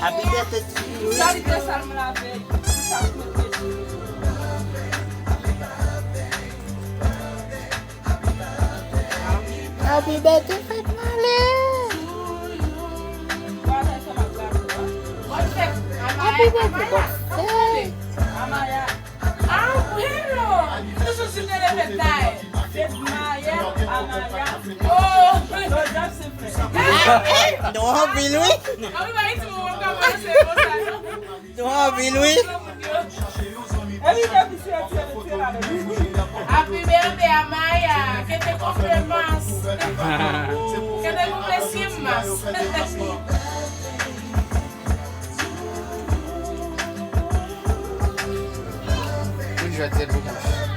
Happy birthday to you. Salite salme la veille. Happy birthday, Fat Marley. Happy birthday, birthday. Amaya. Ah, bueno. Eso sí me debe dar. Maya, Amaya. Oh, no, ya se fue. Don't happy Louis. Ami ba iti mo waka mo se mo sa no. Don't happy Louis. Happy birthday, Amaya. Que te compre más. Que te compre 100 más. Je vais te dire beaucoup.